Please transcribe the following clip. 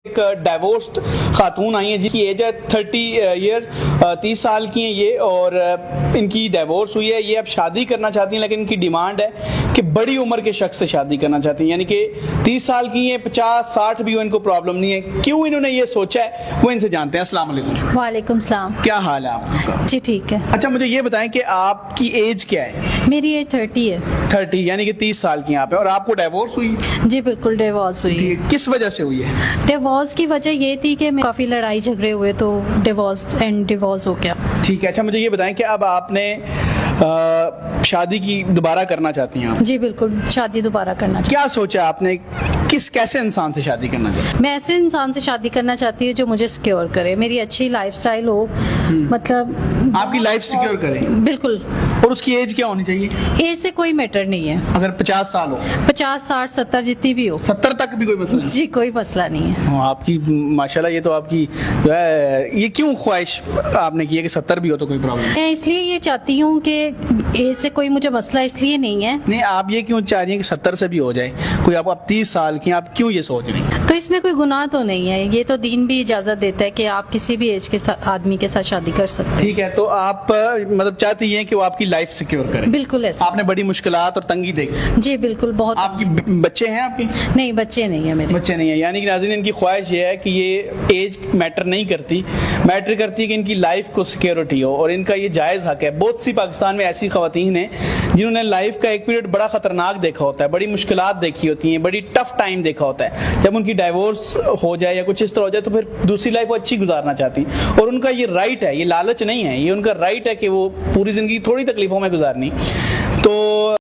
ایک ڈائیورسڈ خاتون آئی ہیں جن کی ایج ہے 30 ایئر 30 سال کی ہیں یہ، اور ان کی ڈائیورس ہوئی ہے. یہ اب شادی کرنا چاہتی ہیں لیکن ان کی ڈیمانڈ ہے کہ بڑی عمر کے شخص سے شادی کرنا چاہتی ہیں، یعنی کہ 30 سال کی ہیں، 50-60 بھی ہو ان کو پرابلم نہیں ہے. کیوں انہوں نے یہ سوچا ہے وہ ان سے جانتے ہیں. السلام علیکم. وعلیکم السلام. کیا حال ہے آپ کا؟ جی ٹھیک ہے. اچھا مجھے یہ بتائیں کہ آپ کی ایج کیا ہے؟ میری ایج 30 ہے. 30 یعنی کہ 30 سال کی ہیں آپ، اور آپ کو ڈائیورس ہوئی؟ جی بالکل ڈیورس ہوئی. کس وجہ سے ہوئی ہے؟ ڈیورس کی وجہ یہ تھی کہ میں کافی لڑائی جھگڑے ہوئے تو ڈیورس ہو گیا. ٹھیک ہے. اچھا مجھے یہ بتائیں کہ اب آپ نے شادی کی دوبارہ کرنا چاہتی ہیں آپ؟ جی بالکل شادی دوبارہ کرنا چاہتی کیا سوچا آپ نے، کیسے انسان سے شادی کرنا چاہتی ہیں؟ میں ایسے انسان سے شادی کرنا چاہتی ہوں جو مجھے سیکیور کرے، میری اچھی لائف سٹائل ہو، مطلب آپ کی لائف سیکیور کرے. بالکل. اور اس کی ایج کیا ہونی چاہیے؟ ایج سے کوئی میٹر نہیں ہے. اگر 50 سال ہو، 50 60 70 جتنی بھی ہو، 70 تک بھی کوئی مسئلہ نہیں؟ جی کوئی مسئلہ نہیں ہے. آپ کی ماشاءاللہ یہ تو آپ کی جو ہے، یہ کیوں خواہش آپ نے کی ہے کہ 70 بھی ہو تو کوئی پرابلم میں اس لیے یہ چاہتی ہوں کہ ایج سے کوئی مجھے مسئلہ اس لیے نہیں ہے. نہیں؟ آپ یہ کیوں چاہ رہی ہیں کہ 70 سے بھی ہو جائے؟ کوئی آپ 30 سال کی ہیں، آپ کیوں یہ سوچ رہی ہیں؟ تو اس میں کوئی گناہ تو نہیں ہے، یہ تو دین بھی اجازت دیتا ہے کہ آپ کسی بھی ایج کے آدمی کے ساتھ شادی کر سکتے ہیں. ٹھیک ہے. تو آپ مطلب چاہتی ہیں کہ وہ آپ کی لائف سیکیور کرے؟ بالکل ایسا. آپ نے بڑی مشکلات اور تنگی دیکھی؟ جی بالکل بہت. آپ کی بچے ہیں آپ کے؟ نہیں بچے نہیں ہیں میرے. بچے نہیں ہیں. یعنی کہ ناظرین ان کی خواہش یہ ہے کہ یہ ایج میٹر نہیں کرتی، میٹر کرتی ہے کہ ان کی لائف کو سیکیورٹی ہو، اور ان کا یہ جائز حق ہے. بہت سی پاکستان میں ایسی خواتین ہیں جنہوں نے لائف کا ایک پیریڈ بڑا خطرناک دیکھا ہوتا ہے، بڑی مشکلات دیکھی ہوتی ہیں، بڑی ٹف ٹائم دیکھا ہوتا ہے. جب ان کی ڈائیورس ہو جائے یا کچھ اس طرح ہو جائے تو پھر دوسری لائف وہ اچھی گزارنا چاہتی ہیں، اور ان کا یہ رائٹ ہے، یہ لالچ نہیں ہے، یہ ان کا رائٹ ہے کہ وہ پوری زندگی تھوڑی تکلیفوں میں گزارنی. تو